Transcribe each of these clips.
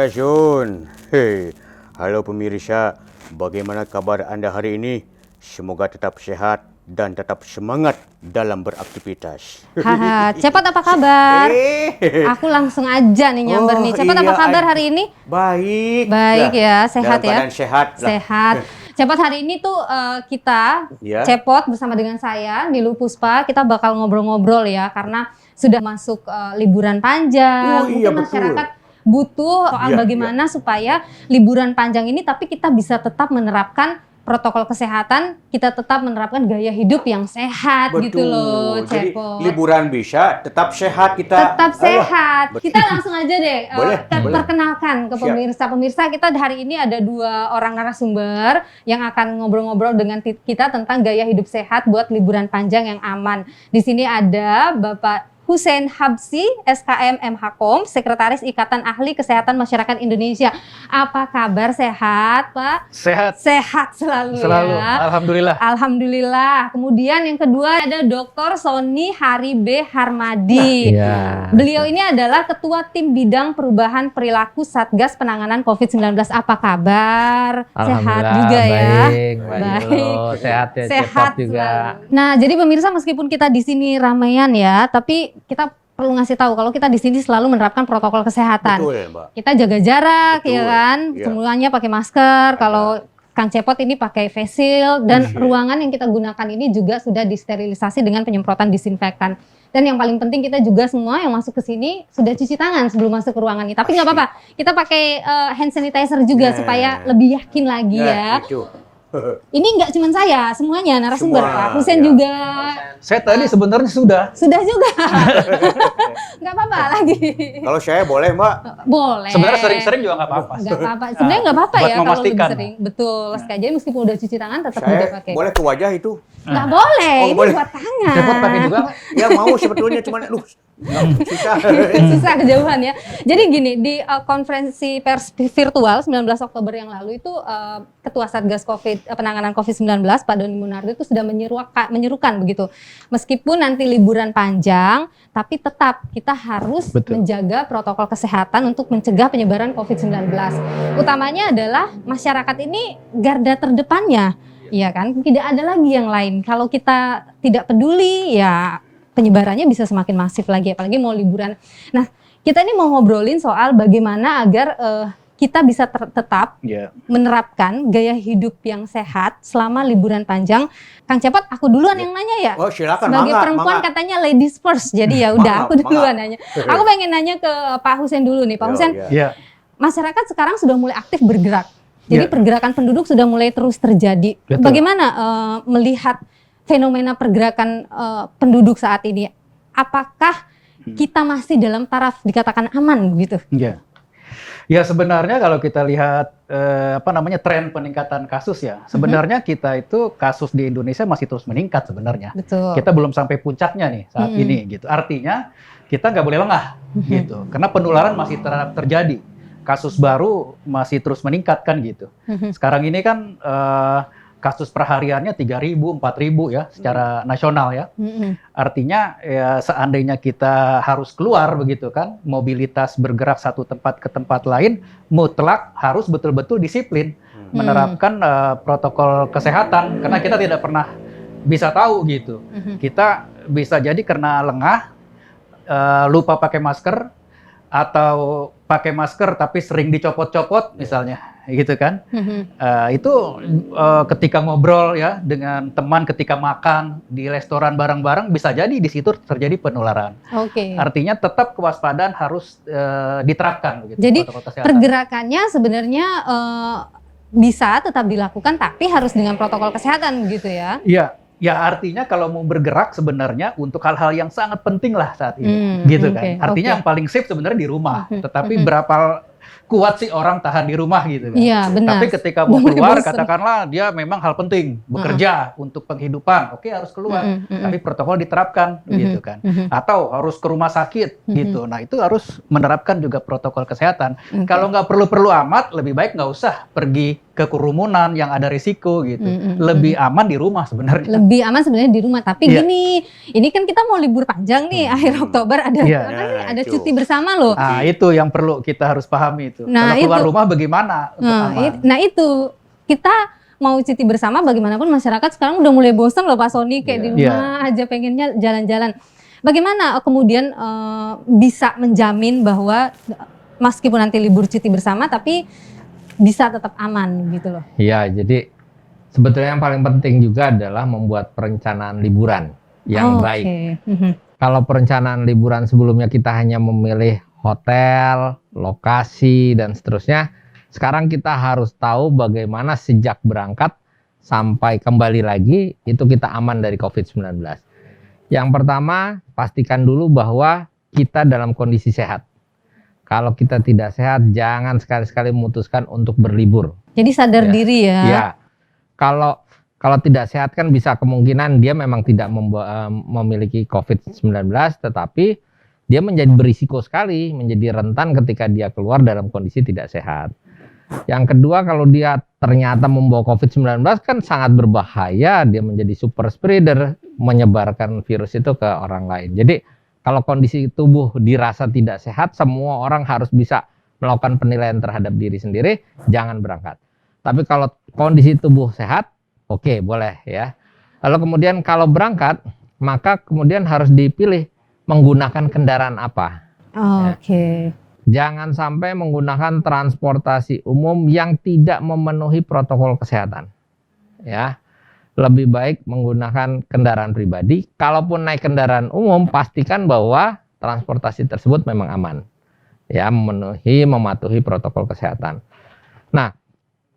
Sampurasun. Hei, halo pemirsa, bagaimana kabar Anda hari ini? Semoga tetap sehat dan tetap semangat dalam beraktivitas. Haha, Cepot apa kabar? Aku langsung aja nih nyamber nih. Cepot apa kabar hari ini? Baik. Baik ya, sehat dalam ya. keadaan sehat. Sehat. Cepot hari ini tuh kita, Ya. Cepot bersama dengan saya, Nilu Puspa, kita bakal ngobrol-ngobrol ya. Karena sudah masuk liburan panjang. Oh, iya, Mungkin betul. masyarakat butuh soal Iya, bagaimana supaya liburan panjang ini tapi kita bisa tetap menerapkan protokol kesehatan, kita tetap menerapkan gaya hidup yang sehat gitu loh, Jadi Cepot. liburan bisa, tetap sehat kita. Tetap sehat. betul. Kita langsung aja deh Boleh, boleh. perkenalkan ke Siap. pemirsa. Kita hari ini ada 2 orang narasumber yang akan ngobrol-ngobrol dengan kita tentang gaya hidup sehat buat liburan panjang yang aman. Di sini ada Bapak Hussein Habsyi, SKM MHKOM, Sekretaris Ikatan Ahli Kesehatan Masyarakat Indonesia. Apa kabar, sehat, Pak? Sehat Sehat selalu selalu, ya. alhamdulillah. Alhamdulillah. Kemudian yang kedua ada Dr. Sony Hari B. Harmadi. Iya. Beliau ini adalah Ketua Tim Bidang Perubahan Perilaku Satgas Penanganan COVID-19. Apa kabar? Sehat juga ya. Baik. Baik. Sehat ya, Sehat Cepot juga. selalu. Nah, jadi pemirsa meskipun kita di sini ramaian ya, tapi kita perlu ngasih tahu kalau kita di sini selalu menerapkan protokol kesehatan. Betul, Mbak. Kita jaga jarak, Betul, ya kan? iya. Semuanya pakai masker. Kalau Kang Cepot ini pakai face shield dan Iya. ruangan yang kita gunakan ini juga sudah disterilisasi dengan penyemprotan disinfektan. Dan yang paling penting kita juga semua yang masuk ke sini sudah cuci tangan sebelum masuk ke ruangan ini. Tapi nggak apa-apa, kita pakai hand sanitizer juga Nah. supaya lebih yakin lagi ya. Itu. Ini nggak cuma saya, semuanya narasumber. Semua, Pak Hussein ya. juga. Saya tadi sebenarnya sudah. Sudah juga. Nggak apa-apa lagi. Kalau saya boleh, Mbak. Boleh. Sebenarnya sering-sering juga nggak apa-apa. Nggak apa-apa. Sebenarnya nggak apa-apa Buat ya kalau lebih memastikan. sering. Betul. Sekali jadi meskipun udah cuci tangan tetap Saya juga pakai. boleh ke wajah itu. Nggak boleh. Oh, Ini boleh. buat tangan. Cepot pakai juga nggak? Ya mau sebetulnya, cuman aduh, susah. Susah kejauhan ya. Jadi gini, di konferensi pers virtual 19 Oktober yang lalu itu Ketua Satgas Penanganan COVID-19 Pak Doni Munardo itu sudah menyerukan begitu. Meskipun nanti liburan panjang, tapi tetap kita harus Betul. menjaga protokol kesehatan untuk mencegah penyebaran COVID-19. Utamanya adalah masyarakat ini garda terdepannya. Iya kan? Tidak ada lagi yang lain. Kalau kita tidak peduli ya penyebarannya bisa semakin masif lagi, apalagi mau liburan. Nah, kita ini mau ngobrolin soal bagaimana agar kita bisa tetap Iya. menerapkan gaya hidup yang sehat selama liburan panjang. Kang Cepot, aku duluan yang nanya ya. Oh, silakan. Sebagai mangga, perempuan mangga. katanya ladies first, jadi ya udah Mangga, aku duluan mangga. nanya. Aku pengen nanya ke Pak Hussein dulu nih, Pak Yo, Hussein. ya. Iya. Masyarakat sekarang sudah mulai aktif bergerak. Jadi Ya. pergerakan penduduk sudah mulai terus terjadi. Betul. Bagaimana melihat fenomena pergerakan penduduk saat ini? Apakah kita masih dalam taraf dikatakan aman gitu? Iya. Ya sebenarnya kalau kita lihat tren peningkatan kasus ya, sebenarnya kita itu kasus di Indonesia masih terus meningkat sebenarnya. Betul. Kita belum sampai puncaknya nih saat ini gitu. Artinya kita nggak boleh lengah gitu, karena penularan masih terjadi. Kasus baru masih terus meningkat kan gitu. Sekarang ini kan kasus perhariannya 3.000, 4.000 ya secara nasional ya. Artinya ya seandainya kita harus keluar begitu kan, mobilitas bergerak satu tempat ke tempat lain, mutlak harus betul-betul disiplin menerapkan protokol kesehatan karena kita tidak pernah bisa tahu gitu. Kita bisa jadi karena lengah, lupa pakai masker atau pakai masker tapi sering dicopot-copot misalnya gitu kan. Itu ketika ngobrol ya dengan teman ketika makan di restoran bareng-bareng bisa jadi di situ terjadi penularan. Oke. Artinya tetap kewaspadaan harus diterapkan begitu, Jadi protokol kesehatan. pergerakannya sebenarnya bisa tetap dilakukan tapi harus dengan protokol kesehatan gitu ya. Iya, ya artinya kalau mau bergerak sebenarnya untuk hal-hal yang sangat penting lah saat ini, gitu kan. oke, Artinya oke. yang paling safe sebenarnya di rumah, tetapi berapa kuat sih orang tahan di rumah gitu kan. Iya, benar. Tapi ketika mau Udah mulai keluar, bosen. katakanlah dia memang hal penting, bekerja untuk penghidupan, oke harus keluar, tapi protokol diterapkan gitu kan. Atau harus ke rumah sakit gitu. Nah itu harus menerapkan juga protokol kesehatan. Kalau nggak perlu-perlu amat, lebih baik nggak usah pergi ke kerumunan yang ada risiko gitu. Lebih aman di rumah sebenarnya. Lebih aman sebenarnya di rumah. Tapi Iya. gini, ini kan kita mau libur panjang nih akhir Oktober ada Iya. apa nih? Ada Itu. cuti bersama loh. Nah itu yang perlu kita harus pahami itu. gitu. Nah, Kalau keluar itu. rumah bagaimana untuk aman? Nah itu kita mau cuti bersama, bagaimanapun masyarakat sekarang udah mulai bosen loh Pak Sony, kayak di rumah aja pengennya jalan-jalan. Bagaimana kemudian bisa menjamin bahwa meskipun nanti libur cuti bersama tapi bisa tetap aman gitu loh? Iya, jadi sebetulnya yang paling penting juga adalah membuat perencanaan liburan yang baik. Kalau perencanaan liburan sebelumnya kita hanya memilih hotel, lokasi, dan seterusnya, sekarang kita harus tahu bagaimana sejak berangkat sampai kembali lagi itu kita aman dari COVID-19. Yang pertama, pastikan dulu bahwa kita dalam kondisi sehat. Kalau kita tidak sehat, jangan sekali-sekali memutuskan untuk berlibur. Jadi sadar diri ya. Ya, kalau tidak sehat kan bisa kemungkinan dia memang tidak memiliki COVID-19, tetapi dia menjadi berisiko sekali, menjadi rentan ketika dia keluar dalam kondisi tidak sehat. Yang kedua, kalau dia ternyata membawa COVID-19 kan sangat berbahaya, dia menjadi super spreader, menyebarkan virus itu ke orang lain. Jadi kalau kondisi tubuh dirasa tidak sehat, semua orang harus bisa melakukan penilaian terhadap diri sendiri, jangan berangkat. Tapi kalau kondisi tubuh sehat, oke, boleh ya. Lalu kemudian kalau berangkat, maka kemudian harus dipilih menggunakan kendaraan apa. Oke. Jangan sampai menggunakan transportasi umum yang tidak memenuhi protokol kesehatan. Ya. Lebih baik menggunakan kendaraan pribadi. Kalaupun naik kendaraan umum, pastikan bahwa transportasi tersebut memang aman. Ya, mematuhi protokol kesehatan. Nah,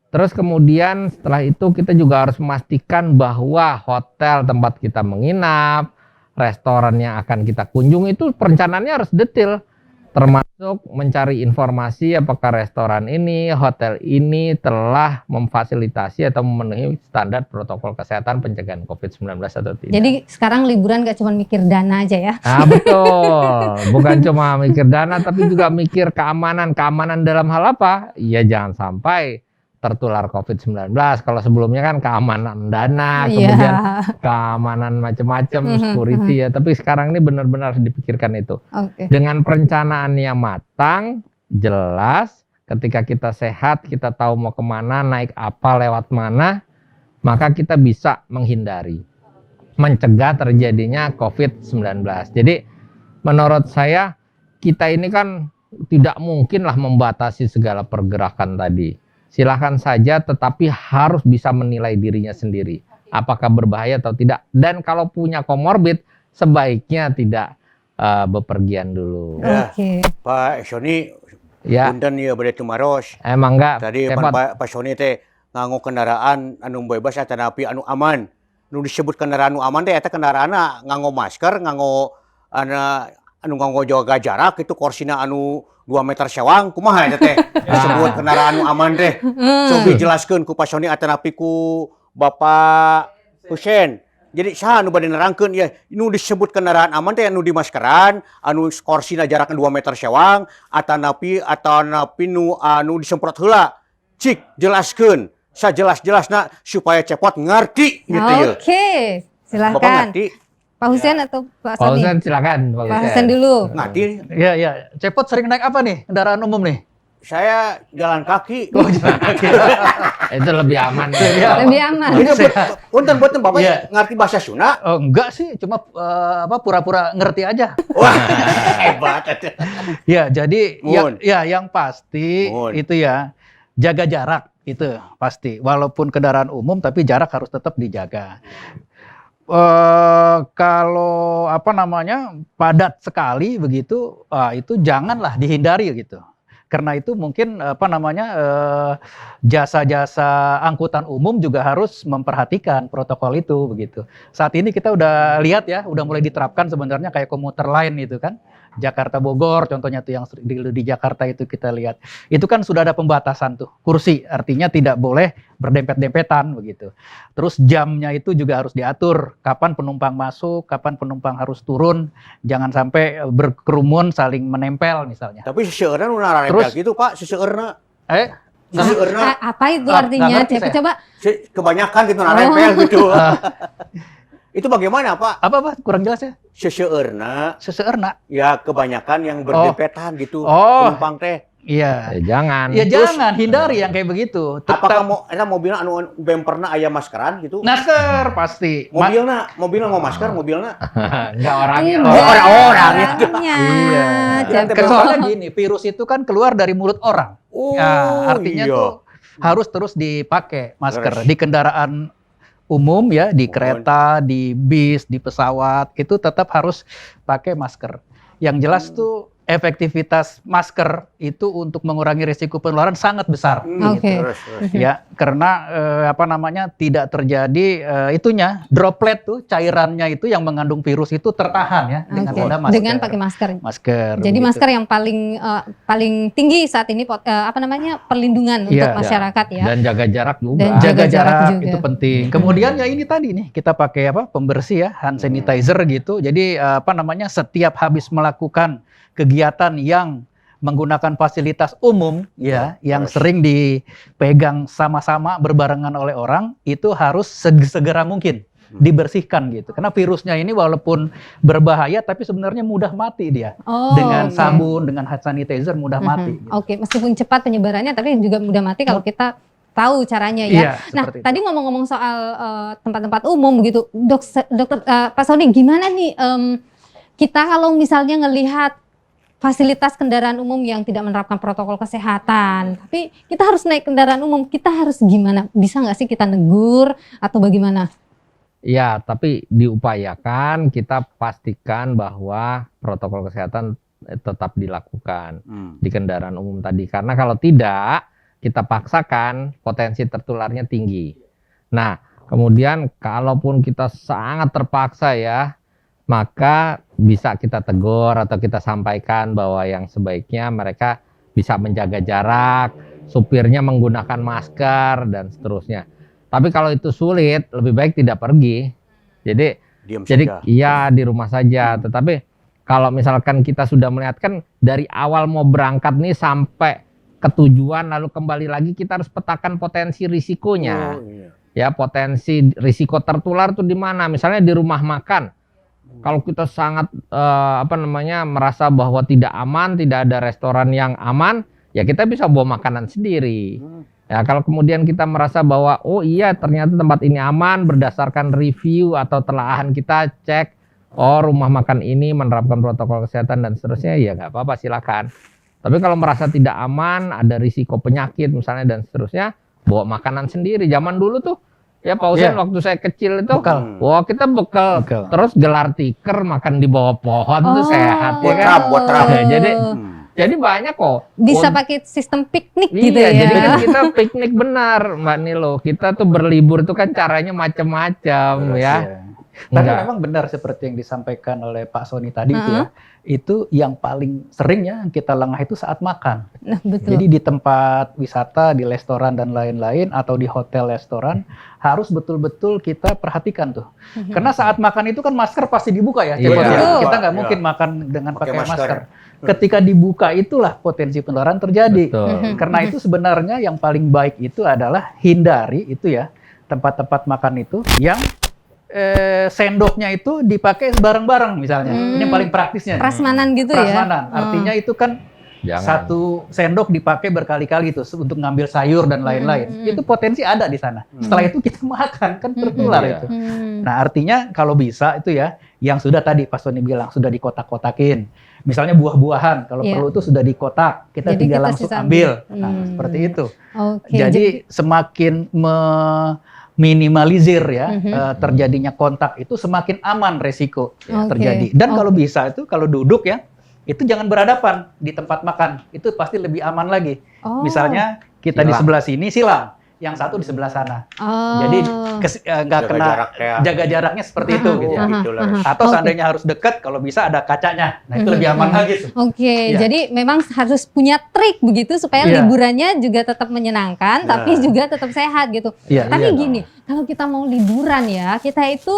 terus kemudian setelah itu kita juga harus memastikan bahwa hotel tempat kita menginap, restoran yang akan kita kunjungi itu perencanaannya harus detail. Termasuk mencari informasi apakah restoran ini, hotel ini telah memfasilitasi atau memenuhi standar protokol kesehatan pencegahan COVID-19 atau tidak. Jadi sekarang liburan gak cuma mikir dana aja ya? Nah, betul. Bukan cuma mikir dana, tapi juga mikir keamanan. Keamanan dalam hal apa? Ya jangan sampai tertular COVID-19. Kalau sebelumnya kan keamanan dana, kemudian keamanan macam-macam, security ya. Tapi sekarang ini benar-benar harus dipikirkan itu. Dengan perencanaan yang matang, jelas, ketika kita sehat, kita tahu mau kemana, naik apa, lewat mana, maka kita bisa menghindari, mencegah terjadinya COVID-19. Jadi menurut saya, kita ini kan tidak mungkinlah membatasi segala pergerakan tadi. Silahkan saja, tetapi harus bisa menilai dirinya sendiri. Apakah berbahaya atau tidak. Dan kalau punya komorbid, sebaiknya tidak bepergian dulu. Ya, Pak Sony, punten ya bade tumaros. Emang enggak. Tadi Pak Sony teh nganggo kendaraan anu bebas atau napi anu aman. Nu disebut kendaraan anu aman teh eta kendaraanna nganggo masker, nganggo anu nganggo jaga jarak, itu korsina anu 2 meter sewang, kumaha eta teh disebut kendaraan anu aman teh. Coba jelaskeun ku Pak Sony atanapi ku Bapak Husein. Jadi saha anu bade nerangkeun ya, nu disebut kendaraan aman teh anu dimaskeran, anu korsina jarak 2 meter sewang, atanapi nu anu disemprot heula. Cik jelaskeun sajelas-jelasna supaya cepot ngarti gitu ya. Oke, silakan. Bapak ngerti? Pak Husein atau Pak Sony? Pak Husein silakan. Pak Husein dulu. Ngerti? Iya. Cepot sering naik apa nih kendaraan umum nih? Saya jalan kaki. Oh, jalan kaki. Itu lebih aman. Lebih aman. Punten Bapak ngerti bahasa Sunda? Oh, enggak sih, cuma pura-pura ngerti aja. Wah, hebat. Ya, jadi yang pasti itu ya jaga jarak itu pasti. Walaupun kendaraan umum tapi jarak harus tetap dijaga. Kalau padat sekali begitu, itu janganlah dihindari gitu. Karena itu mungkin jasa-jasa angkutan umum juga harus memperhatikan protokol itu begitu. Saat ini kita udah lihat ya, udah mulai diterapkan sebenarnya kayak komuter lain itu kan. Jakarta Bogor contohnya tuh yang di Jakarta itu kita lihat. Itu kan sudah ada pembatasan tuh kursi, artinya tidak boleh berdempet-dempetan begitu. Terus jamnya itu juga harus diatur, kapan penumpang masuk, kapan penumpang harus turun, jangan sampai berkerumun saling menempel misalnya. Tapi seseueurna nu nempel gitu Pak, seseueurna. Seseueurna. Apa itu artinya? Coba. Kebanyakan gitu nempel gitu. Itu bagaimana Pak? Apa kurang jelas ya? Seseueurna. Seseueurna. Ya kebanyakan yang berdempetan gitu penumpang teh. Iya. Ya jangan. Ya jangan hindari yang kayak begitu. Apakah mobilnya anu bemperna aya maskeran gitu? Masker pasti. Mobilnya mau masker, mobilnya. Enggak orangnya. Enggak, orang itu. orangnya. Iya. Jadi- Soalnya gini, virus itu kan keluar dari mulut orang. Oh, Nah, artinya iya. tuh harus terus dipakai masker Terus. di kendaraan umum ya, di kereta, di bis, di pesawat itu tetap harus pakai masker. Yang jelas tuh efektivitas masker itu untuk mengurangi risiko penularan sangat besar. Oke. Terus. Ya, karena tidak terjadi droplet tuh cairannya itu yang mengandung virus itu tertahan ya dengan Oke. ada masker. Dengan pakai masker. Masker. Jadi begitu. masker yang paling tinggi saat ini perlindungan untuk Iya. masyarakat ya. Dan jaga jarak juga. Dan jaga jaga jarak jarak juga. itu penting. Kemudian ya ini tadi nih kita pakai pembersih ya, hand sanitizer gitu. Jadi setiap habis melakukan kegiatan yang menggunakan fasilitas umum ya, yang sering dipegang sama-sama berbarengan oleh orang, itu harus segera mungkin dibersihkan gitu. Karena virusnya ini walaupun berbahaya tapi sebenarnya mudah mati dia. Oh, Dengan oke. sabun, dengan hand sanitizer mudah mati. Gitu. Oke, meskipun cepat penyebarannya tapi juga mudah mati kalau kita tahu caranya Iya, ya. Nah, seperti itu. tadi ngomong-ngomong soal tempat-tempat umum gitu, dokter Pak Sony, gimana nih kita kalau misalnya ngelihat fasilitas kendaraan umum yang tidak menerapkan protokol kesehatan, tapi kita harus naik kendaraan umum, kita harus gimana? Bisa nggak sih kita negur atau bagaimana? Ya, tapi diupayakan kita pastikan bahwa protokol kesehatan tetap dilakukan di kendaraan umum tadi. Karena kalau tidak, kita paksakan potensi tertularnya tinggi. Nah, kemudian kalaupun kita sangat terpaksa ya, maka bisa kita tegur atau kita sampaikan bahwa yang sebaiknya mereka bisa menjaga jarak, supirnya menggunakan masker, dan seterusnya. Tapi kalau itu sulit, lebih baik tidak pergi. Jadi Diam jadi saja. iya di rumah saja. Tetapi kalau misalkan kita sudah melihat kan dari awal mau berangkat nih sampai ke tujuan lalu kembali lagi kita harus petakan potensi risikonya. Oh, iya. Ya, potensi risiko tertular tuh di mana? Misalnya di rumah makan. Kalau kita sangat merasa bahwa tidak aman, tidak ada restoran yang aman, ya kita bisa bawa makanan sendiri. Ya, kalau kemudian kita merasa bahwa oh iya ternyata tempat ini aman berdasarkan review atau telaahan kita cek, oh rumah makan ini menerapkan protokol kesehatan dan seterusnya, ya nggak apa-apa silakan. Tapi kalau merasa tidak aman, ada risiko penyakit misalnya dan seterusnya, bawa makanan sendiri. Zaman dulu tuh ya Pak Husein waktu saya kecil itu, Bekal. wah kita bekal, terus gelar tikar makan di bawah pohon tuh sehat ya kan. Buat trap. Jadi banyak kok. Bisa pakai sistem piknik Iya, gitu ya. jadi kan kita piknik benar, Mbak Nilo. Kita tuh berlibur tuh kan caranya macam-macam ya. Iya. Tapi Enggak. memang benar seperti yang disampaikan oleh Pak Sony tadi itu ya. Itu yang paling sering ya kita lengah itu saat makan. Nah, betul. Jadi di tempat wisata, di restoran dan lain-lain atau di hotel restoran harus betul-betul kita perhatikan tuh. Karena saat makan itu kan masker pasti dibuka ya. Iya. Cepet ya. Betul. Kita nggak Iya. mungkin makan dengan Pakai pakai masker. masker. Ketika dibuka itulah potensi penularan terjadi. Betul. Karena itu sebenarnya yang paling baik itu adalah hindari itu ya tempat-tempat makan itu yang sendoknya itu dipakai bareng-bareng misalnya. Ini yang paling praktisnya. Prasmanan gitu ya. Prasmanan. Artinya itu kan Jangan. satu sendok dipakai berkali-kali itu untuk ngambil sayur dan lain-lain. Itu potensi ada di sana. Setelah itu kita makan kan tertular Iya. itu. Nah, artinya kalau bisa itu ya yang sudah tadi Pak Sony bilang sudah dikotak-kotakin. Misalnya buah-buahan kalau Iya. perlu itu sudah dikotak, kita Jadi tinggal kita langsung sisa ambil. ambil. Nah, seperti itu. Oke. Jadi semakin minimalisir ya terjadinya kontak itu semakin aman resiko Oke. terjadi. Dan kalau bisa itu kalau duduk ya itu jangan berhadapan di tempat makan. Itu pasti lebih aman lagi. Oh. Misalnya kita di Silang. sebelah sini silang, yang satu di sebelah sana. Oh. Jadi nggak Jaga kena jarak ya. jaga jaraknya seperti itu. Oh, Gitu. gitu lah. Atau Oke. seandainya harus dekat, kalau bisa ada kacanya. Nah itu lebih aman lagi. Tuh. Oke, Iya. jadi memang harus punya trik begitu supaya Iya. liburannya juga tetap menyenangkan, tapi juga tetap sehat gitu. Iya, Tapi iya. gini, kalau kita mau liburan ya, kita itu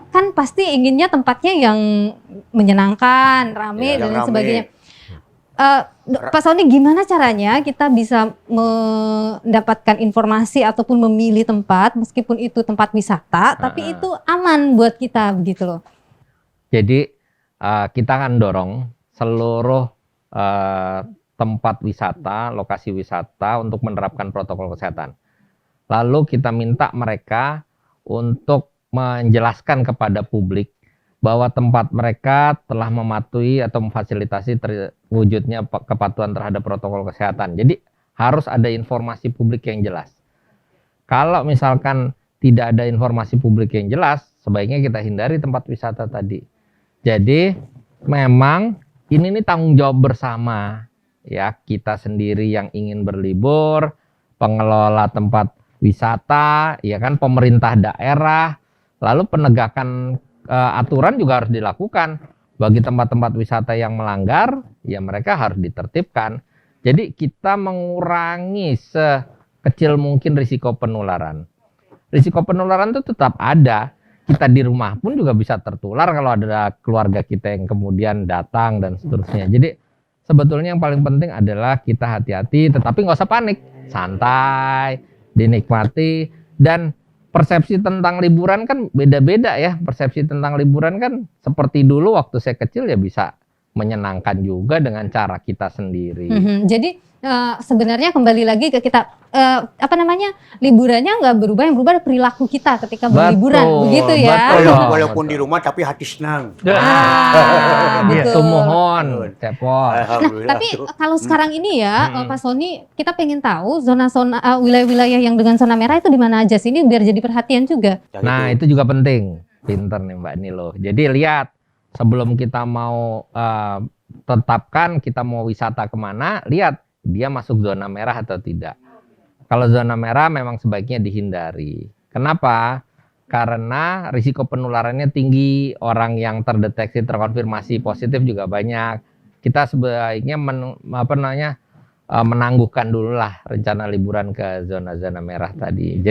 kan pasti inginnya tempatnya yang menyenangkan, rame Yang dan lain rame. sebagainya. Pak Sony, gimana caranya kita bisa mendapatkan informasi ataupun memilih tempat meskipun itu tempat wisata, tapi itu aman buat kita begitu loh. Jadi kita akan dorong seluruh tempat wisata, lokasi wisata untuk menerapkan protokol kesehatan. Lalu kita minta mereka untuk menjelaskan kepada publik bahwa tempat mereka telah mematuhi atau memfasilitasi terwujudnya kepatuhan terhadap protokol kesehatan. Jadi harus ada informasi publik yang jelas. Kalau misalkan tidak ada informasi publik yang jelas, sebaiknya kita hindari tempat wisata tadi. Jadi memang ini tanggung jawab bersama ya, kita sendiri yang ingin berlibur, pengelola tempat wisata, ya kan, pemerintah daerah, lalu penegakan aturan juga harus dilakukan. Bagi tempat-tempat wisata yang melanggar, ya mereka harus ditertibkan. Jadi kita mengurangi sekecil mungkin risiko penularan. Risiko penularan itu tetap ada. Kita di rumah pun juga bisa tertular kalau ada keluarga kita yang kemudian datang dan seterusnya. Jadi sebetulnya yang paling penting adalah kita hati-hati, tetapi nggak usah panik, santai, dinikmati. Dan persepsi tentang liburan kan beda-beda ya. Persepsi tentang liburan kan seperti dulu waktu saya kecil ya bisa menyenangkan juga dengan cara kita sendiri. Jadi sebenarnya kembali lagi ke kita liburannya nggak berubah, yang berubah adalah perilaku kita ketika berliburan, begitu ya. Walaupun di rumah tapi hati senang. Betul. Tumohon, cepot. Nah, tapi kalau sekarang ini ya, Pak Sony, kita pengen tahu zona-zona wilayah-wilayah yang dengan zona merah itu di mana aja sih, ini biar jadi perhatian juga. Nah, itu juga penting. Pinter nih Mbak Nilo. Jadi lihat, sebelum kita mau tetapkan kita mau wisata kemana, lihat dia masuk zona merah atau tidak. Kalau zona merah memang sebaiknya dihindari. Kenapa? Karena risiko penularannya tinggi, orang yang terdeteksi terkonfirmasi positif juga banyak. Kita sebaiknya menangguhkan dulu lah rencana liburan ke zona-zona merah tadi.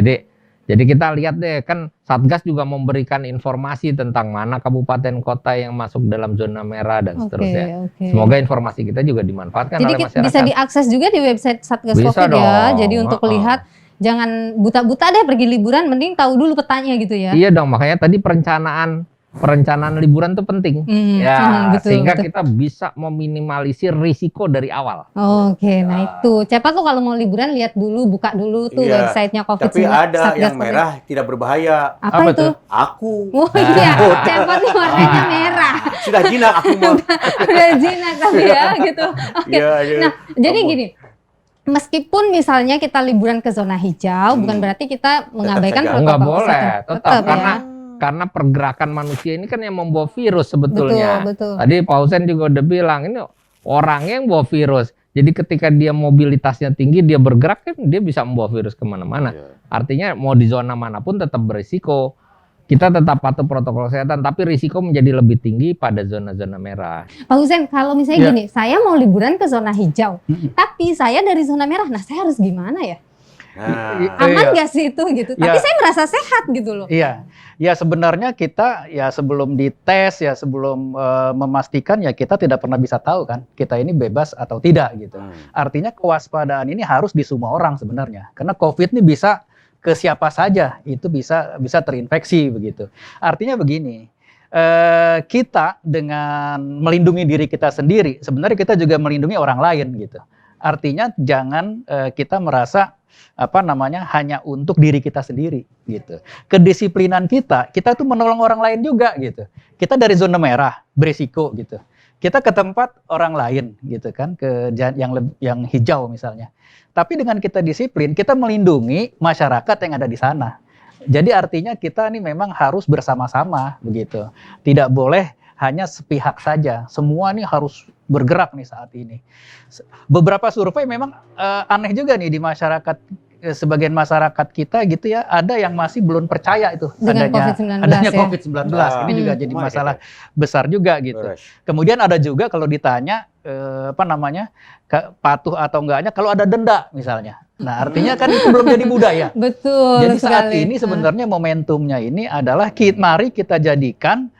Jadi kita lihat deh, kan Satgas juga memberikan informasi tentang mana kabupaten kota yang masuk dalam zona merah dan seterusnya. Semoga informasi kita juga dimanfaatkan oleh masyarakat. Bisa diakses juga di website Satgas Covid ya. Jadi untuk lihat, jangan buta-buta deh pergi liburan, mending tahu dulu petanya gitu ya. Iya dong, makanya tadi perencanaan liburan itu penting. Betul, sehingga betul. kita bisa meminimalisir risiko dari awal. Nah itu. Cepat tuh kalau mau liburan lihat dulu, buka dulu tuh websitenya COVID-19. Tapi ada Satgas yang Covid. merah tidak berbahaya. Apa itu? Aku. Oh iya, cepat nih warnanya merah. Sudah jinak aku mah. Udah jinak tapi ya gitu. Oke. Iya, Nah, jadi gini. Meskipun misalnya kita liburan ke zona hijau, bukan berarti kita mengabaikan saja. protokol Enggak boleh, kesehatan. tetap ya. karena pergerakan manusia ini kan yang membawa virus sebetulnya. Betul. Tadi Pak Husen juga udah bilang, ini orangnya yang bawa virus. Jadi ketika dia mobilitasnya tinggi, dia bergerak kan dia bisa membawa virus kemana-mana. Artinya mau di zona manapun tetap berisiko. Kita tetap patuh protokol kesehatan, tapi risiko menjadi lebih tinggi pada zona-zona merah. Pak Husen, kalau misalnya gini, saya mau liburan ke zona hijau, tapi saya dari zona merah, nah saya harus gimana ya? Aman nggak sih itu gitu? Tapi saya merasa sehat gitu loh. Iya, ya sebenarnya kita ya sebelum dites ya sebelum memastikan ya kita tidak pernah bisa tahu kan kita ini bebas atau tidak gitu. Artinya kewaspadaan ini harus di semua orang sebenarnya karena COVID ini bisa ke siapa saja itu bisa terinfeksi begitu. Artinya begini. Kita dengan melindungi diri kita sendiri sebenarnya kita juga melindungi orang lain gitu. Artinya jangan kita merasa hanya untuk diri kita sendiri gitu. Kedisiplinan kita tuh menolong orang lain juga gitu. Kita dari zona merah berisiko gitu. Kita ke tempat orang lain gitu kan, ke yang hijau misalnya. Tapi dengan kita disiplin, kita melindungi masyarakat yang ada di sana. Jadi artinya kita nih memang harus bersama-sama begitu. Tidak boleh hanya sepihak saja. Semua nih harus bergerak nih saat ini. Beberapa survei memang aneh juga nih di masyarakat, sebagian masyarakat kita gitu ya, ada yang masih belum percaya itu adanya COVID-19. Ini juga jadi masalah besar juga gitu. Kemudian ada juga kalau ditanya patuh atau enggaknya kalau ada denda misalnya. Nah, artinya kan itu belum jadi budaya. Betul. Jadi saat ini sebenarnya momentumnya ini adalah mari kita jadikan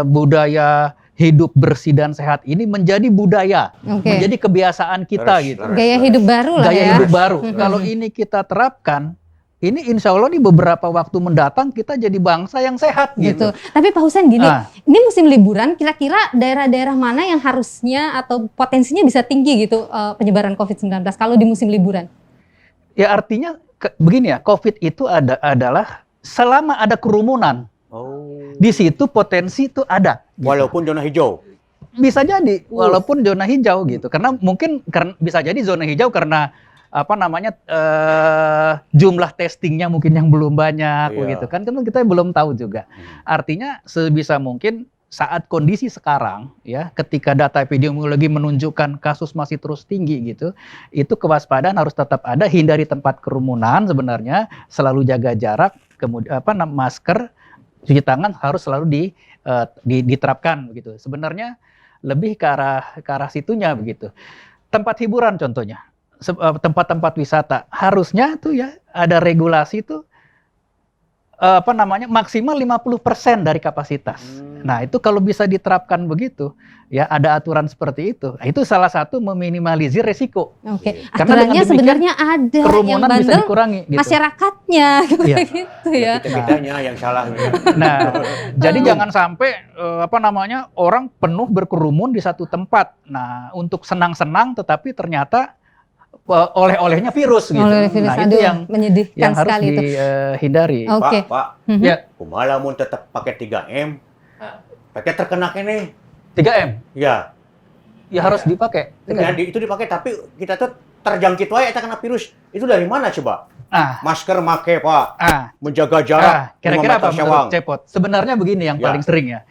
budaya hidup bersih dan sehat ini menjadi budaya, menjadi kebiasaan kita gitu. Gaya hidup baru lah Gaya ya. hidup baru. Kalau ini kita terapkan, ini insya Allah nih beberapa waktu mendatang kita jadi bangsa yang sehat gitu. Betul. Tapi Pak Husain gini, Ah. ini musim liburan, kira-kira daerah-daerah mana yang harusnya atau potensinya bisa tinggi gitu penyebaran COVID-19 kalau di musim liburan? Ya artinya begini ya, COVID itu adalah selama ada kerumunan, Oh. di situ potensi itu ada. Gitu. Walaupun zona hijau. Bisa jadi, walaupun zona hijau gitu. Karena mungkin bisa jadi zona hijau karena apa namanya jumlah testingnya mungkin yang belum banyak, Iya. begitu kan kita belum tahu juga. Artinya sebisa mungkin saat kondisi sekarang ya, ketika data epidemiologi menunjukkan kasus masih terus tinggi gitu, itu kewaspadaan harus tetap ada, hindari tempat kerumunan sebenarnya, selalu jaga jarak, kemudian masker, cuci tangan harus selalu diterapkan begitu. Sebenarnya lebih ke arah situnya begitu. Tempat hiburan contohnya, tempat-tempat wisata harusnya tuh ya ada regulasi tuh maksimal 50% dari kapasitas. Nah, itu kalau bisa diterapkan begitu, ya ada aturan seperti itu. Nah, itu salah satu meminimalisir resiko. Oke, Karena aturannya dengan demikian, sebenarnya ada yang kerumunan bisa bandel dikurangi gitu. masyarakatnya Iya. gitu ya. Kita-kitanya yang salah. Nah, jadi jangan sampai orang penuh berkerumun di satu tempat. Nah, untuk senang-senang tetapi ternyata oleh-olehnya virus gitu. Oleh virus, Nah, itu aduh, yang menyedihkan harus sekali itu. dihindari. Oke. Pak, Mhm. Ya, kumaha mun tetap pakai 3M. Pakai terkena kene. 3M Ya. ya harus dipakai. Ya, itu dipakai tapi kita tuh terjangkit wae eta kena virus. Itu dari mana coba? Masker make, Pak. Menjaga jarak. Kira-kira 5 meter apa menurut syawang. Cepot? Sebenarnya begini yang Ya. paling sering ya.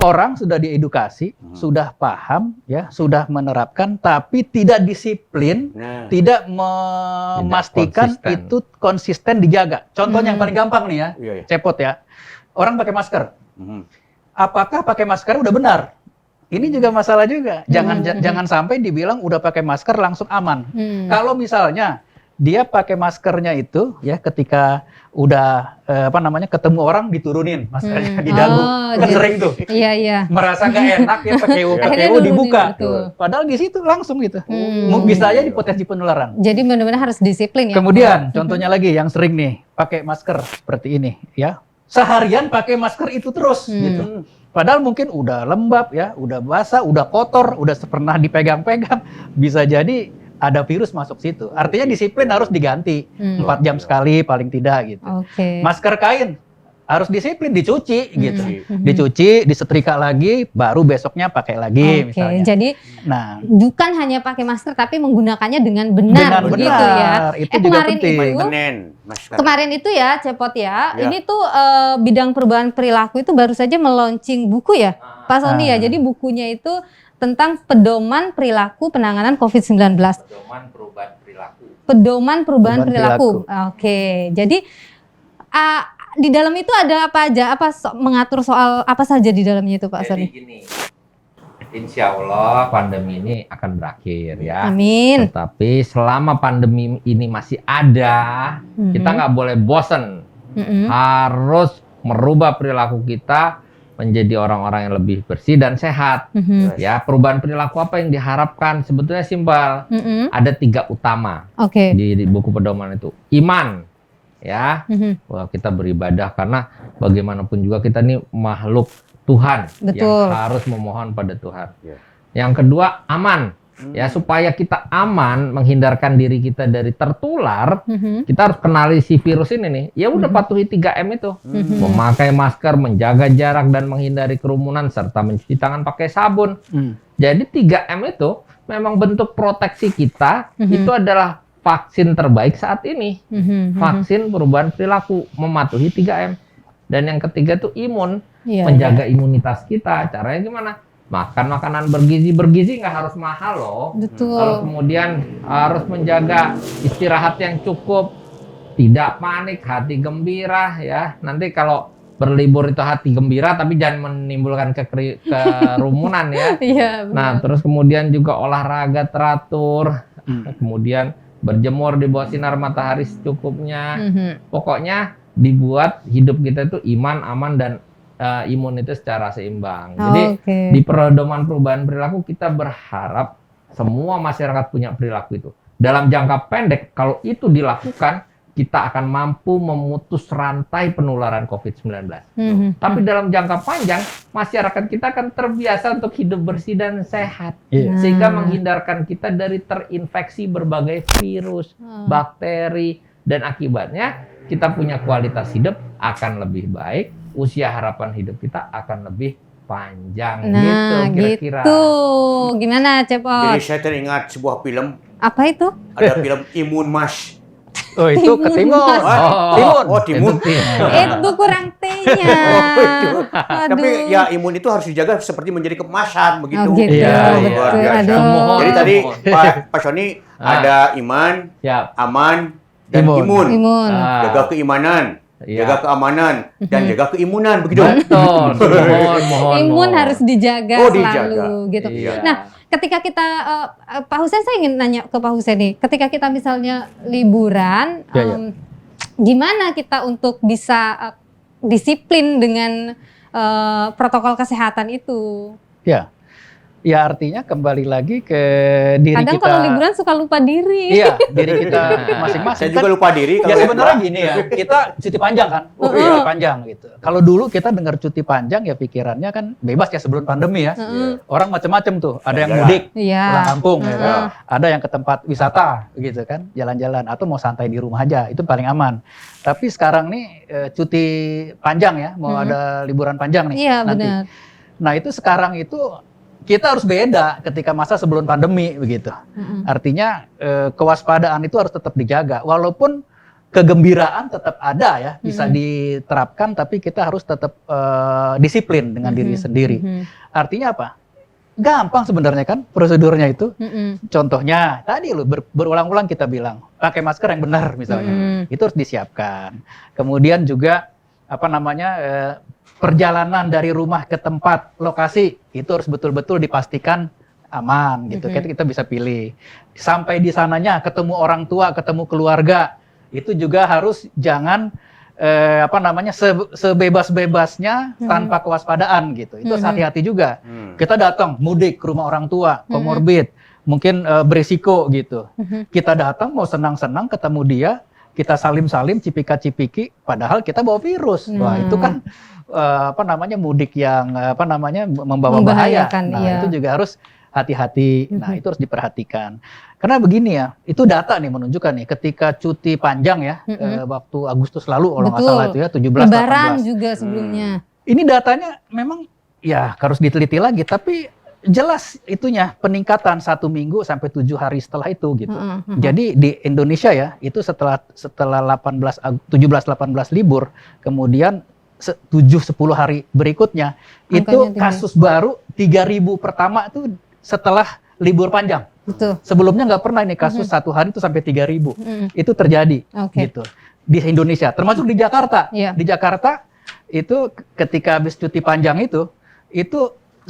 Orang sudah diedukasi, sudah paham, ya, sudah menerapkan, tapi tidak disiplin, Nah, tidak memastikan konsisten. itu konsisten dijaga. Contohnya yang paling gampang nih ya, iya ya. Cepot ya. Orang pakai masker. Mhm. Apakah pakai masker udah benar? Ini juga masalah juga. Jangan sampai dibilang udah pakai masker langsung aman. Kalau misalnya dia pakai maskernya itu ya ketika udah ketemu orang diturunin maskernya di dagu. Kan jadi- sering tuh. Iya, iya. Merasa nggak enak ya pakai Akhirnya U nurunin, dibuka. betul. Padahal di situ langsung gitu. Hmm. Bisa aja di potensi penularan. Jadi benar-benar harus disiplin ya. Kemudian contohnya lagi yang sering nih pakai masker seperti ini ya. Seharian pakai masker itu terus gitu. Padahal mungkin udah lembab ya, udah basah, udah kotor, udah pernah dipegang-pegang, bisa jadi ada virus masuk situ. Artinya disiplin harus diganti 4 jam sekali paling tidak gitu. Oke. Masker kain harus disiplin dicuci gitu. Mhm. Dicuci, disetrika lagi, baru besoknya pakai lagi Oke, misalnya. jadi Nah, bukan hanya pakai masker tapi menggunakannya dengan benar dengan begitu benar ya. itu juga kemarin penting. itu- Maintenance masker. Kemarin itu ya, Cepot ya, Ya. ini tuh bidang perubahan perilaku itu baru saja meluncing buku ya, Pak Sony ya. Jadi bukunya itu tentang pedoman perilaku penanganan COVID-19. Pedoman perubahan perilaku. Pedoman perubahan Perubahan perilaku. Oke, jadi di dalam itu ada apa aja? Mengatur soal apa saja di dalamnya itu, Pak Jadi Sony? gini, insya Allah pandemi ini akan berakhir ya. Amin. Tetapi selama pandemi ini masih ada, kita nggak boleh bosen. Mhm. Harus merubah perilaku kita menjadi orang-orang yang lebih bersih dan sehat. Mhm. Ya, perubahan perilaku apa yang diharapkan? Sebetulnya simpel. Mhm. Ada 3 utama Oke. di buku pedoman itu. Iman, ya, Mhm. bahwa kita beribadah karena bagaimanapun juga kita ini makhluk Tuhan Betul. yang harus memohon pada Tuhan. Ya. Yang kedua aman, ya, supaya kita aman menghindarkan diri kita dari tertular. Mhm. Kita harus kenali si virus ini nih. Ya udah patuhi 3M itu. Mhm. Memakai masker, menjaga jarak dan menghindari kerumunan serta mencuci tangan pakai sabun. Jadi 3M itu memang bentuk proteksi kita. Mhm. Itu adalah vaksin terbaik saat ini. Mhm. Vaksin perubahan perilaku, mematuhi 3M. Dan yang ketiga tuh imun, Iya, menjaga imunitas kita. Caranya gimana? Makan makanan bergizi. Bergizi nggak harus mahal loh. betul. Lalu kemudian harus menjaga istirahat yang cukup, tidak panik, hati gembira ya. Nanti kalau berlibur itu hati gembira, tapi jangan menimbulkan kerumunan ya. Iya. Nah, terus kemudian juga olahraga teratur, kemudian berjemur di bawah sinar matahari secukupnya. Mhm. Pokoknya dibuat hidup kita itu iman, aman, dan imun itu secara seimbang. Jadi Oke. di pedoman perubahan perilaku kita berharap semua masyarakat punya perilaku itu. Dalam jangka pendek kalau itu dilakukan, kita akan mampu memutus rantai penularan COVID-19. Tapi dalam jangka panjang, masyarakat kita akan terbiasa untuk hidup bersih dan sehat. Sehingga menghindarkan kita dari terinfeksi berbagai virus, bakteri, dan akibatnya kita punya kualitas hidup akan lebih baik, usia harapan hidup kita akan lebih panjang. Nah, Kira-kira. gitu. Gimana, Cepot? Jadi saya teringat sebuah film, Apa itu? ada film Imun Mas. Oh itu ke timun. Timun. Oh, timun. Itu kurang T-nya. Tapi ya imun itu harus dijaga seperti menjadi keemasan begitu. Oh, gitu. Iya, Betul. Luar biasa. Aduh. Jadi tadi Pak Sony ada iman, Ya. aman, dan Imun. imun. Imun. Jaga keimanan, jaga keamanan, dan jaga keimunan begitu. Betul. Mohon. Imun harus dijaga Oh, selalu dijaga. gitu. Iya. Nah, ketika kita Pak Husen, saya ingin nanya ke Pak Husen nih, ketika kita misalnya liburan, Ya, ya. gimana kita untuk bisa disiplin dengan protokol kesehatan itu? Ya artinya kembali lagi ke diri Kadang kita. kalau liburan suka lupa diri. Iya, diri kita masing-masing. Saya juga lupa diri Ya kalau sebenarnya gini ya, kita cuti panjang kan, cuti panjang gitu. Kalau dulu kita dengar cuti panjang ya pikirannya kan bebas ya sebelum pandemi ya. Orang macam-macam tuh, ada yang Jalan. mudik, Iya. pulang kampung, ya kan? Heeh. Ada yang ke tempat wisata gitu kan, jalan-jalan atau mau santai di rumah aja, itu paling aman. Tapi sekarang nih cuti panjang ya, mau ada liburan panjang nih Iya, nanti. benar. Nah itu sekarang itu kita harus beda ketika masa sebelum pandemi begitu. Artinya kewaspadaan itu harus tetap dijaga. Walaupun kegembiraan tetap ada ya, bisa diterapkan, tapi kita harus tetap disiplin dengan diri sendiri. Artinya apa? Gampang sebenarnya kan prosedurnya itu. Contohnya tadi loh berulang-ulang kita bilang pakai masker yang benar misalnya. Itu harus disiapkan. Kemudian juga apa namanya perjalanan dari rumah ke tempat lokasi itu harus betul-betul dipastikan aman gitu. Kita bisa pilih. Sampai di sananya ketemu orang tua, ketemu keluarga, itu juga harus jangan apa namanya sebebas-bebasnya tanpa kewaspadaan gitu. Itu harus hati-hati juga. Kita datang mudik ke rumah orang tua, komorbid, mungkin berisiko gitu. Kita datang mau senang-senang ketemu dia, kita salim-salim, cipika-cipiki, padahal kita bawa virus. Wah, itu kan apa namanya mudik yang apa namanya membawa bahaya. Membahayakan, Nah, iya. itu juga harus hati-hati. Nah, itu harus diperhatikan. Karena begini ya, itu data nih menunjukkan nih ketika cuti panjang ya waktu Agustus lalu kalau nggak Betul. salah itu ya 17 Lebaran 18. juga sebelumnya. Ini datanya memang ya harus diteliti lagi, tapi jelas itunya peningkatan 1 minggu sampai 7 hari setelah itu gitu. Jadi di Indonesia ya itu setelah 17-18 libur, kemudian 7-10 hari berikutnya Angkanya itu tinggi. kasus baru 3.000 pertama itu setelah libur panjang. Betul. Sebelumnya nggak pernah ini kasus 1 hari itu sampai 3.000. Itu terjadi Oke. gitu di Indonesia, termasuk di Jakarta. Iya. Di Jakarta itu ketika habis cuti panjang itu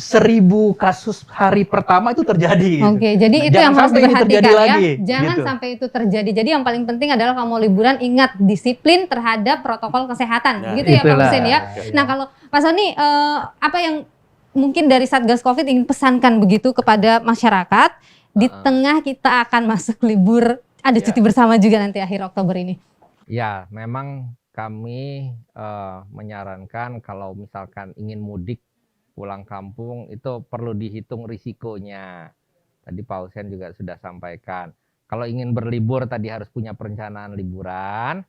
1.000 kasus hari pertama itu terjadi. gitu. Oke, jadi Nah, itu jangan yang harus sampai ini terjadi diperhatikan ya. lagi, Jangan gitu. sampai itu terjadi. Jadi yang paling penting adalah kalau mau liburan ingat disiplin terhadap protokol kesehatan. Nah, Begitu ya Pak itulah. Husen ya. Nah, kalau Pak Sony apa yang mungkin dari Satgas Covid ingin pesankan begitu kepada masyarakat di tengah kita akan masuk libur, ada cuti bersama juga nanti akhir Oktober ini. Ya, memang kami menyarankan kalau misalkan ingin mudik pulang kampung itu perlu dihitung risikonya. Tadi Pak Husen juga sudah sampaikan. Kalau ingin berlibur tadi harus punya perencanaan liburan.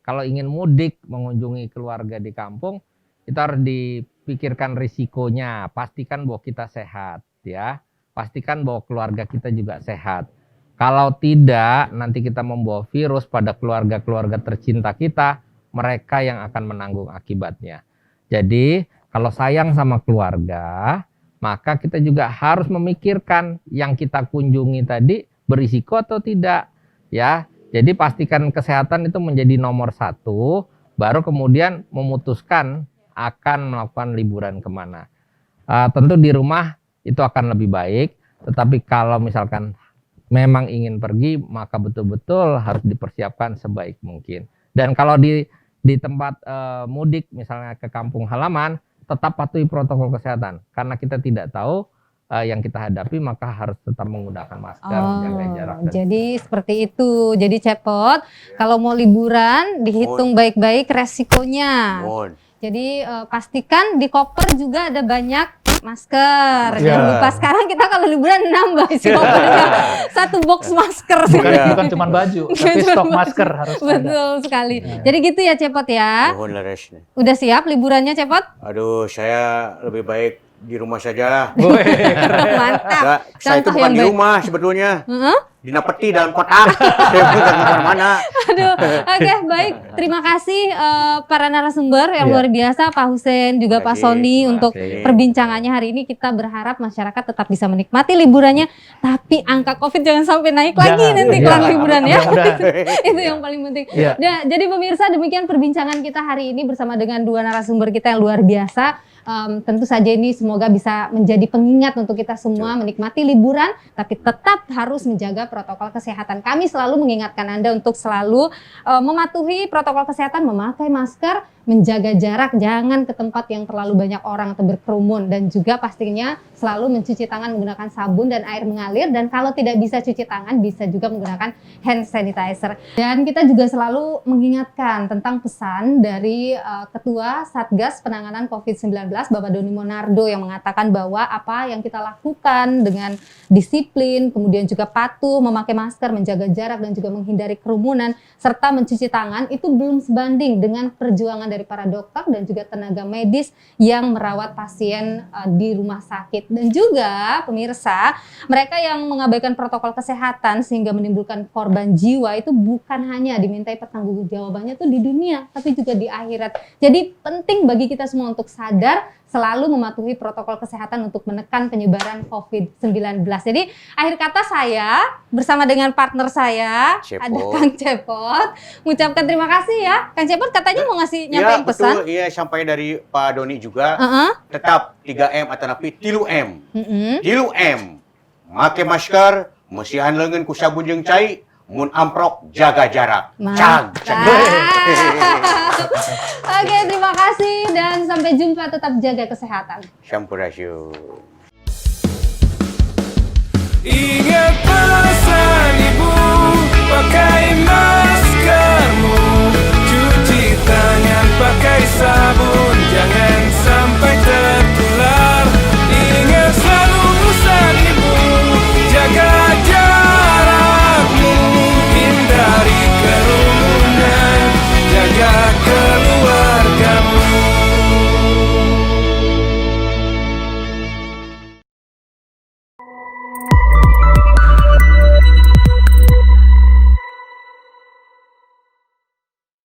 Kalau ingin mudik mengunjungi keluarga di kampung itu harus dipikirkan risikonya. Pastikan bahwa kita sehat ya. Pastikan bahwa keluarga kita juga sehat. Kalau tidak, nanti kita membawa virus pada keluarga-keluarga tercinta kita, mereka yang akan menanggung akibatnya. Jadi, kalau sayang sama keluarga, maka kita juga harus memikirkan yang kita kunjungi tadi berisiko atau tidak. Ya, jadi pastikan kesehatan itu menjadi nomor 1, baru kemudian memutuskan akan melakukan liburan kemana. Tentu di rumah itu akan lebih baik, tetapi kalau misalkan memang ingin pergi, maka betul-betul harus dipersiapkan sebaik mungkin. Dan kalau di tempat mudik, misalnya ke kampung halaman, tetap patuhi protokol kesehatan. Karena kita tidak tahu yang kita hadapi, maka harus tetap menggunakan masker, jaga jarak. Jadi seperti itu. Jadi Cepot, kalau mau liburan dihitung baik-baik resikonya. Jadi pastikan di koper juga ada banyak masker. Jangan lupa sekarang kita kalau liburan nambah isi kopernya 1 box masker. Bukan cuma baju, tapi stok masker harus ada. Betul sekali. Jadi gitu ya Cepot ya. Udah siap liburannya Cepot? Aduh, saya lebih baik di rumah saja lah. Mantap. Saya itu bukan di rumah sebetulnya. Di peti dalam kotak. Saya bukan kemana-mana. Aduh, oke, baik. Terima kasih para narasumber yang luar biasa, Pak Hussein juga Pak Sony untuk perbincangannya hari ini. Kita berharap masyarakat tetap bisa menikmati liburannya, tapi angka COVID jangan sampai naik lagi nanti kelar liburan ya. Itu yang paling penting. Nah, jadi pemirsa, demikian perbincangan kita hari ini bersama dengan 2 narasumber kita yang luar biasa. Tentu saja ini semoga bisa menjadi pengingat untuk kita semua menikmati liburan, tapi tetap harus menjaga protokol kesehatan. Kami selalu mengingatkan Anda untuk selalu mematuhi protokol kesehatan, memakai masker, menjaga jarak, jangan ke tempat yang terlalu banyak orang atau berkerumun, dan juga pastinya selalu mencuci tangan menggunakan sabun dan air mengalir, dan kalau tidak bisa cuci tangan bisa juga menggunakan hand sanitizer. Dan kita juga selalu mengingatkan tentang pesan dari Ketua Satgas Penanganan COVID-19 Bapak Doni Monardo yang mengatakan bahwa apa yang kita lakukan dengan disiplin, kemudian juga patuh, memakai masker, menjaga jarak, dan juga menghindari kerumunan, serta mencuci tangan itu belum sebanding dengan perjuangan dari para dokter dan juga tenaga medis yang merawat pasien di rumah sakit. Dan juga pemirsa, mereka yang mengabaikan protokol kesehatan sehingga menimbulkan korban jiwa itu bukan hanya dimintai pertanggungjawabannya tuh di dunia, tapi juga di akhirat. Jadi penting bagi kita semua untuk sadar selalu mematuhi protokol kesehatan untuk menekan penyebaran COVID-19. Jadi akhir kata saya bersama dengan partner saya, ada Kang Cepot, mengucapkan terima kasih ya. Kang Cepot katanya mau ngasih nyampein pesan. Betul, iya sampai dari Pak Doni juga. Tetap 3M atau napi 3M. 3M. Make masker, mesihan leungeun ku sabun jeung cai, mun amprok jaga jarak. Cag. Oke, terima kasih dan sampai jumpa, tetap jaga kesehatan. Sampurasun. Ingat pesan ibu, pakai masker.